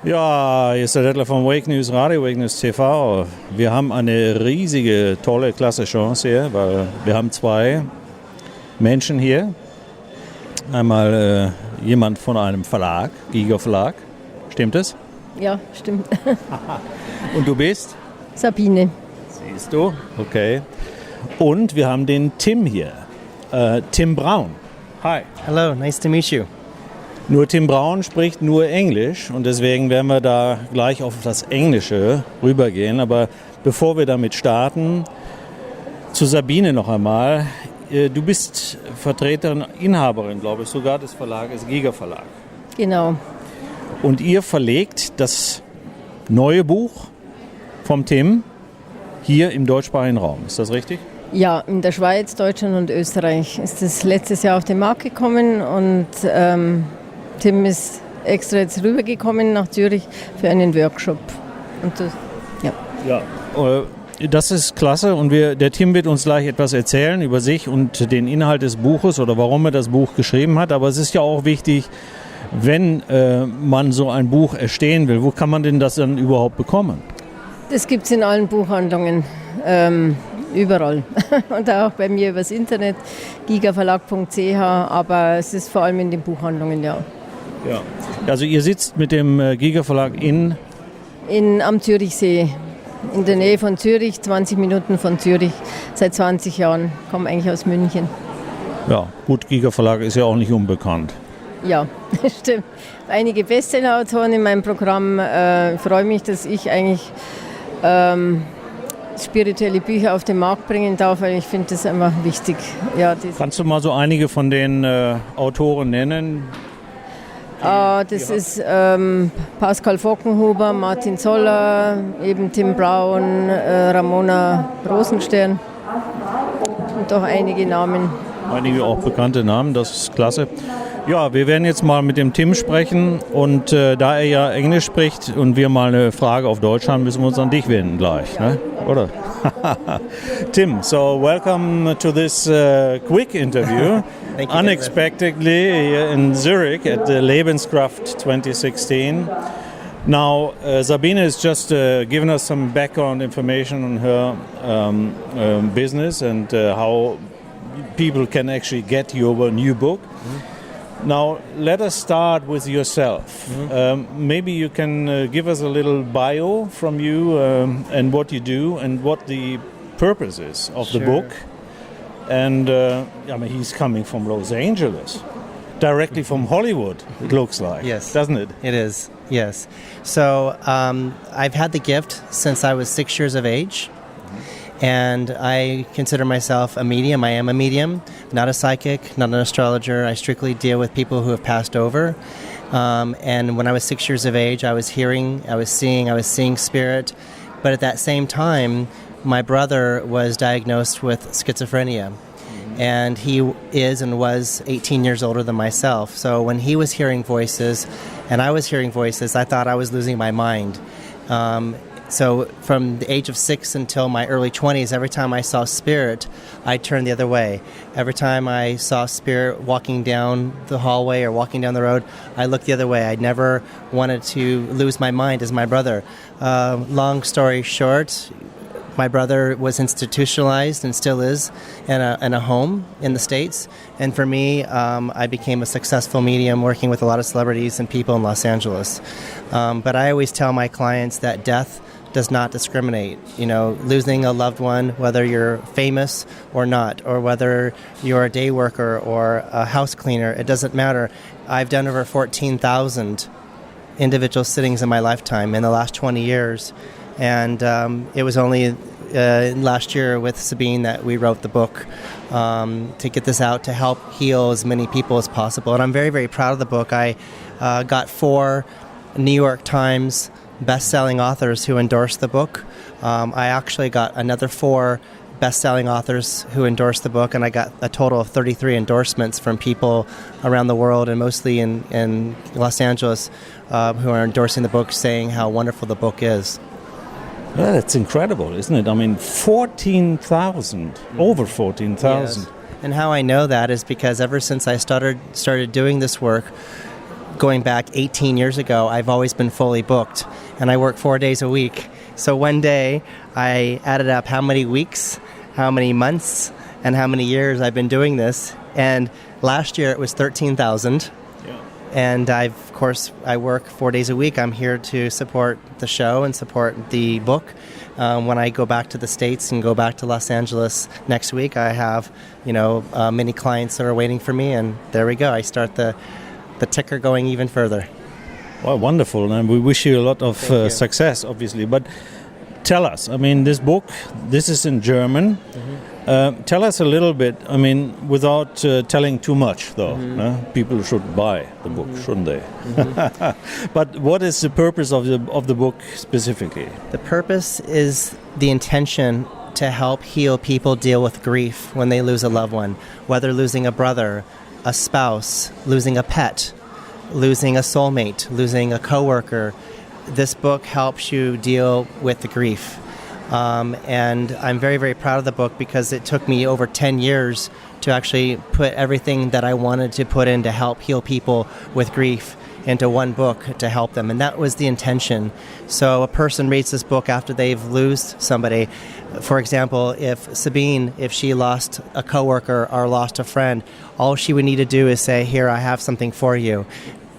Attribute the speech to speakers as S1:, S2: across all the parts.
S1: Ja, hier ist der Detlef vom Wake News Radio, Wake News TV. Wir haben eine riesige, tolle, klasse Chance hier, weil wir haben zwei Menschen hier. Einmal jemand von einem Verlag, Giger-Verlag. Stimmt es?
S2: Ja, stimmt.
S1: Und du bist?
S2: Sabine.
S1: Siehst du? Okay. Und wir haben den Tim hier. Tim Braun. Hi.
S3: Hello, nice to meet you.
S1: Nur Tim Braun spricht nur Englisch und deswegen werden wir da gleich auf das Englische rübergehen. Aber bevor wir damit starten, zu Sabine noch einmal. Du bist Vertreterin, Inhaberin, glaube ich, sogar des Verlages Giger-Verlag.
S2: Genau.
S1: Und ihr verlegt das neue Buch vom Tim hier im deutschsprachigen Raum. Ist das richtig?
S2: Ja, in der Schweiz, Deutschland und Österreich ist es letztes Jahr auf den Markt gekommen und Tim ist extra jetzt rübergekommen nach Zürich für einen Workshop. Und das,
S1: ja. Das ist klasse und der Tim wird uns gleich etwas erzählen über sich und den Inhalt des Buches oder warum er das Buch geschrieben hat. Aber es ist ja auch wichtig, wenn man so ein Buch erstehen will, wo kann man denn das dann überhaupt bekommen?
S2: das gibt es in allen Buchhandlungen, überall. Und auch bei mir übers Internet, giger-verlag.ch, aber es ist vor allem in den Buchhandlungen, ja.
S1: Ja. Also ihr sitzt mit dem Giger-Verlag
S2: am Zürichsee, in der Nähe von Zürich, 20 Minuten von Zürich, seit 20 Jahren, komme eigentlich aus München.
S1: Ja, gut, Giger-Verlag ist ja auch nicht unbekannt.
S2: Ja, stimmt. Einige Bestseller-Autoren in meinem Programm. Ich freue mich, dass ich eigentlich spirituelle Bücher auf den Markt bringen darf, weil ich finde das einfach wichtig. Ja,
S1: kannst du mal so einige von den Autoren nennen?
S2: Das ist Pascal Vockenhuber, Martin Zoller, eben Tim Braun, Ramona Rosenstern und auch einige Namen.
S1: Einige auch bekannte Namen, das ist klasse. Ja, wir werden jetzt mal mit dem Tim sprechen und da er ja Englisch spricht und wir mal eine Frage auf Deutsch haben, müssen wir uns an dich wenden gleich, ne? Oder? Tim, so welcome to this quick interview.
S3: Thank you,
S1: unexpectedly here in Zürich at the Lebenskraft 2016. Now, Sabine has just given us some background information on her business and how people can actually get your new book. Mm-hmm. Now, let us start with yourself. Mm-hmm. Maybe you can give us a little bio from you and what you do and what the purpose is of the book. And I mean, he's coming from Los Angeles, directly from Hollywood, it looks like.
S3: Yes.
S1: Doesn't it?
S3: It is, yes. So I've had the gift since I was 6 years of age. And I consider myself a medium. I am a medium, not a psychic, not an astrologer. I strictly deal with people who have passed over. And when I was 6 years of age, I was hearing, I was seeing spirit. But at that same time, my brother was diagnosed with schizophrenia. And he is and was 18 years older than myself. So when he was hearing voices and I was hearing voices, I thought I was losing my mind. So from the age of 6 until my early 20s, every time I saw spirit, I turned the other way. Every time I saw spirit walking down the hallway or walking down the road, I looked the other way. I never wanted to lose my mind as my brother. Long story short, my brother was institutionalized and still is in a home in the States. And for me, I became a successful medium working with a lot of celebrities and people in Los Angeles. But I always tell my clients that death does not discriminate. You know, losing a loved one, whether you're famous or not, or whether you're a day worker or a house cleaner, it doesn't matter. I've done over 14,000 individual sittings in my lifetime in the last 20 years. And it was only last year with Sabine that we wrote the book to get this out to help heal as many people as possible. And I'm very, very proud of the book. I got 4 New York Times best-selling authors who endorsed the book. I actually got another 4 best-selling authors who endorsed the book, and I got a total of 33 endorsements from people around the world, and mostly in Los Angeles, who are endorsing the book, saying how wonderful the book is.
S1: Yeah, that's incredible, isn't it? I mean, 14,000, over 14,000.
S3: Yes. And how I know that is because ever since I started doing this work, going back 18 years ago, I've always been fully booked, and I work 4 days a week. So one day, I added up how many weeks, how many months, and how many years I've been doing this. And last year, it was 13,000. And of course, I work 4 days a week. I'm here to support the show and support the book. When I go back to the States and go back to Los Angeles next week, I have, many clients that are waiting for me. And there we go. I start the ticker going even further.
S1: Well, wonderful. And we wish you a lot of success, obviously. But tell us, this book, this is in German. Mm-hmm. Tell us a little bit, without telling too much, though.
S3: Mm-hmm.
S1: People should buy the book, shouldn't they?
S3: Mm-hmm.
S1: But what is the purpose of the book specifically?
S3: The purpose is the intention to help heal people deal with grief when they lose a loved one, whether losing a brother, a spouse, losing a pet, losing a soulmate, losing a coworker. This book helps you deal with the grief. And I'm very, very proud of the book because it took me over 10 years to actually put everything that I wanted to put in to help heal people with grief into one book to help them. And that was the intention. So a person reads this book after they've lost somebody. For example, if Sabine, if she lost a coworker or lost a friend, all she would need to do is say, here, I have something for you.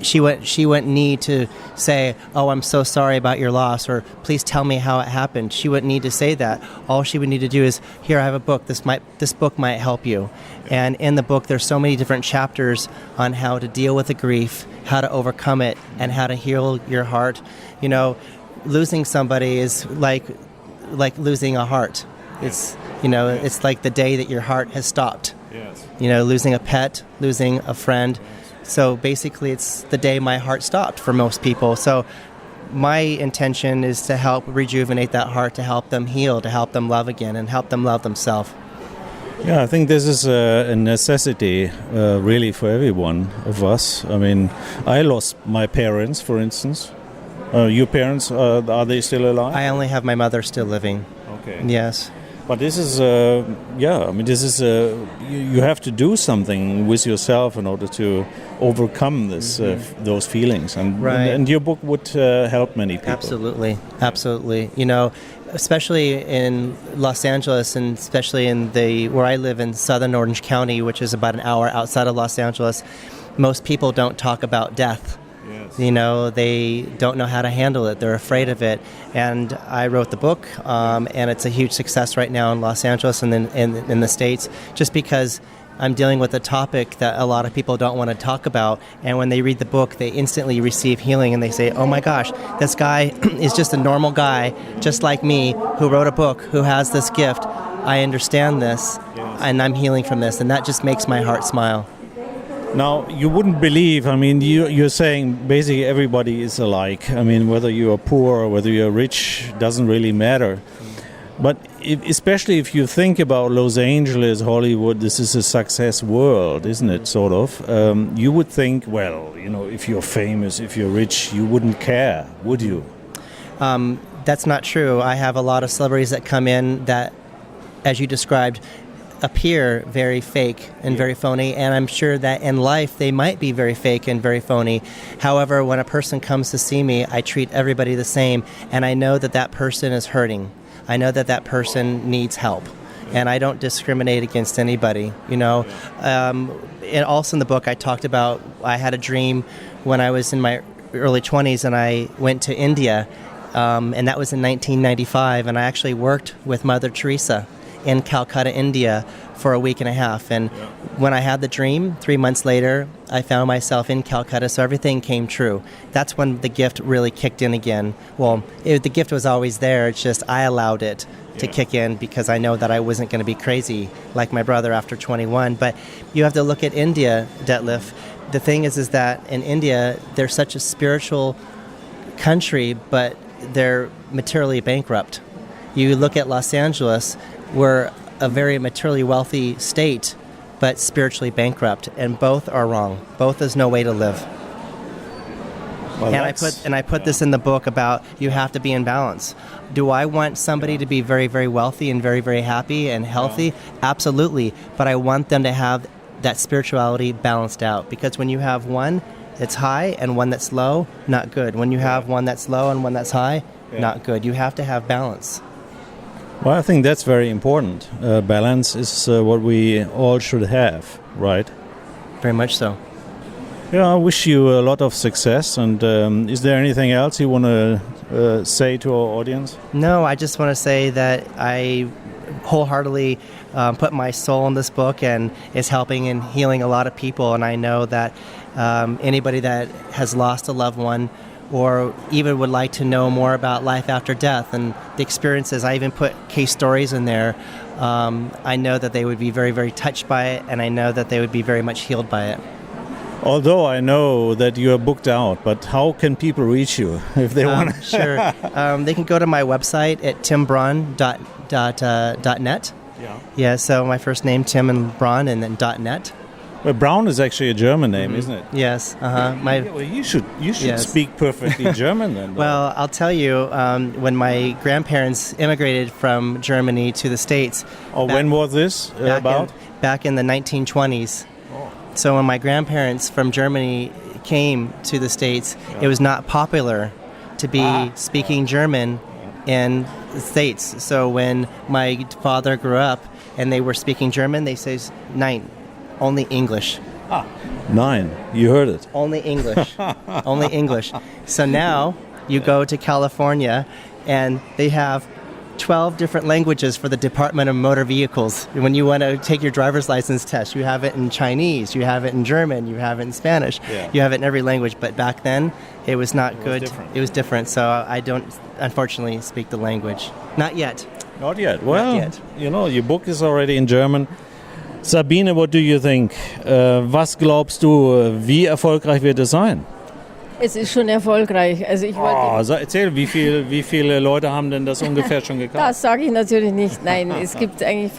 S3: She wouldn't need to say, oh, I'm so sorry about your loss, or please tell me how it happened. She wouldn't need to say that. All she would need to do is, here, I have a book. This book might help you. And in the book, there's so many different chapters on how to deal with the grief, how to overcome it, and how to heal your heart. Losing somebody is like losing a heart. It's it's like the day that your heart has stopped.
S1: Yes.
S3: Losing a pet, losing a friend. So basically, it's the day my heart stopped for most people. So my intention is to help rejuvenate that heart, to help them heal, to help them love again, and help them love themselves.
S1: Yeah, I think this is a necessity, really, for every one of us. I lost my parents, for instance. Your parents, are they still alive?
S3: I only have my mother still living.
S1: Okay.
S3: Yes.
S1: But this is, you have to do something with yourself in order to overcome those feelings. And your book would help many people. Absolutely. Especially in Los Angeles, and especially in where I live in southern Orange County, which is about an hour outside of Los Angeles, most people don't talk about death. Yes. They don't know how to handle it. They're afraid of it. And I wrote the book, and it's a huge success right now in Los Angeles and in the States, just because I'm dealing with a topic that a lot of people don't want to talk about. And when they read the book, they instantly receive healing, and they say, oh my gosh, this guy is just a normal guy, just like me, who wrote a book, who has this gift. I understand this, and I'm healing from this. And that just makes my heart smile. Now, you wouldn't believe, you're saying basically everybody is alike. Whether you are poor or whether you're rich doesn't really matter. But especially if you think about Los Angeles, Hollywood, this is a success world, isn't it, sort of? You would think, if you're famous, if you're rich, you wouldn't care, would you?
S3: That's not true. I have a lot of celebrities that come in that, as you described, appear very fake and very phony, and I'm sure that in life they might be very fake and very phony. However, when a person comes to see me, I treat everybody the same, and I know that person is hurting. I know that person needs help, and I don't discriminate against anybody. And also in the book I talked about, I had a dream when I was in my early 20s, and I went to India, and that was in 1995, and I actually worked with Mother Teresa in Calcutta, India for a week and a half. And when I had the dream, 3 months later, I found myself in Calcutta, so everything came true. That's when the gift really kicked in again. Well, the gift was always there, it's just I allowed it to kick in because I know that I wasn't going to be crazy like my brother after 21. But you have to look at India, Detlef. The thing is that in India, they're such a spiritual country, but they're materially bankrupt. You look at Los Angeles, we're a very materially wealthy state, but spiritually bankrupt, and both are wrong. Both is no way to live.
S1: Well,
S3: I put this in the book about you have to be in balance. Do I want somebody to be very, very wealthy and very, very happy and healthy? Yeah. Absolutely, but I want them to have that spirituality balanced out, because when you have one, it's high and one that's low, not good. When you have one that's low and one that's high, not good. You have to have balance.
S1: Well, I think that's very important. Balance is what we all should have, right?
S3: Very much so.
S1: Yeah, I wish you a lot of success. And is there anything else you want to say to our audience?
S3: No, I just want to say that I wholeheartedly put my soul in this book, and it's helping and healing a lot of people. And I know that anybody that has lost a loved one or even would like to know more about life after death and the experiences, I even put case stories in there. I know that they would be very, very touched by it, and I know that they would be very much healed by it.
S1: Although I know that you are booked out, but how can people reach you if they want to?
S3: Sure. They can go to my website at timbraun.net. Yeah, so my first name, Tim, and Braun, and then .net.
S1: Well, Braun is actually a German name, isn't it?
S3: Yes.
S1: Well, you should speak perfectly German then.
S3: Well, I'll tell you, when my grandparents immigrated from Germany to the States.
S1: When was this about?
S3: Back in the 1920s. So when my grandparents from Germany came to the States, it was not popular to be speaking German in the States. So when my father grew up and they were speaking German, they say, "Nein, only English."
S1: Nein, you heard it.
S3: Only English. Only English. So now you go to California and they have 12 different languages for the Department of Motor Vehicles. When you want to take your driver's license test, you have it in Chinese, you have it in German, you have it in Spanish, you have it in every language. But back then, it was not good. It was different. So I don't, unfortunately, speak the language. Not yet.
S1: Not yet. Well,
S3: Not yet.
S1: You know, your book is already in German. Sabine, what do you think? Was glaubst du, wie erfolgreich wird es sein?
S2: Es ist schon erfolgreich. Also ich wollte
S1: Erzähl, wie viele Leute haben denn das ungefähr schon gekauft?
S2: Das sage ich natürlich nicht. Nein, es gibt eigentlich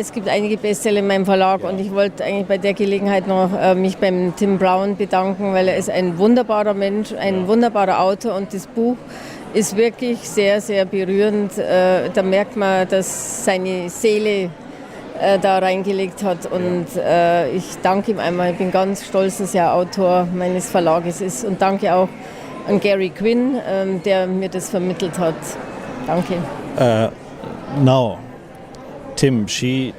S2: es gibt einige Bestseller in meinem Verlag und ich wollte eigentlich bei der Gelegenheit noch mich beim Tim Braun bedanken, weil er ist ein wunderbarer Mensch, ein wunderbarer Autor und das Buch ist wirklich sehr, sehr berührend. Da merkt man, dass seine Seele da reingelegt hat und ich danke ihm einmal. Ich bin ganz stolz, dass er Autor meines Verlages ist und danke auch an Gary Quinn, der mir das vermittelt hat. Danke.
S1: Now, Tim, she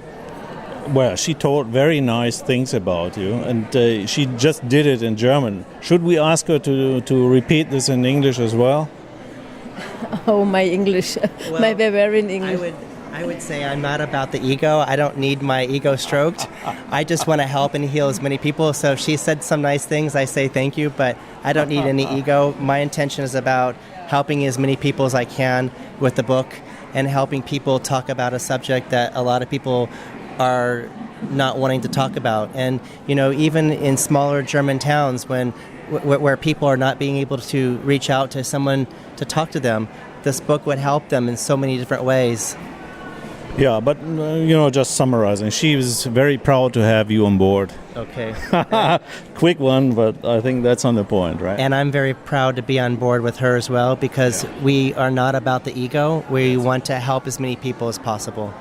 S1: told very nice things about you, and she just did it in German. Should we ask her to repeat this in English as well?
S2: Oh, my English, well, my Bavarian English.
S3: I would say I'm not about the ego. I don't need my ego stroked. I just want to help and heal as many people. So if she said some nice things, I say thank you, but I don't need any ego. My intention is about helping as many people as I can with the book and helping people talk about a subject that a lot of people are not wanting to talk about. And, you know, even in smaller German towns where people are not being able to reach out to someone to talk to them, this book would help them in so many different ways.
S1: Yeah, but, just summarizing, she was very proud to have you on board.
S3: Okay.
S1: Quick one, but I think that's on the point, right?
S3: And I'm very proud to be on board with her as well because we are not about the ego. We want to help as many people as possible.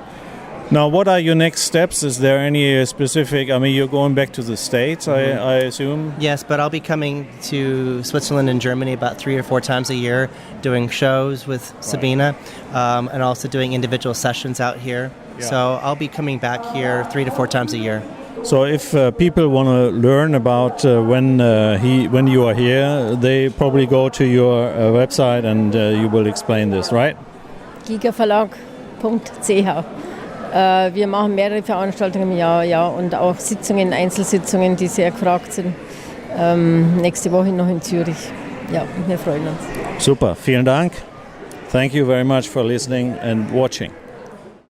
S1: Now, what are your next steps? Is there any specific... I mean, you're going back to the States, I assume?
S3: Yes, but I'll be coming to Switzerland and Germany about 3 or 4 times a year, doing shows with Sabina, and also doing individual sessions out here. Yeah. So I'll be coming back here 3 to 4 times a year.
S1: So if people want to learn about when you are here, they probably go to your website and you will explain this, right?
S2: Giger-Verlag.ch. Wir machen mehrere Veranstaltungen im Jahr, und auch Sitzungen, Einzelsitzungen, die sehr gefragt sind. Nächste Woche noch in Zürich. Ja, wir freuen uns.
S1: Super, vielen Dank. Thank you very much for listening and watching.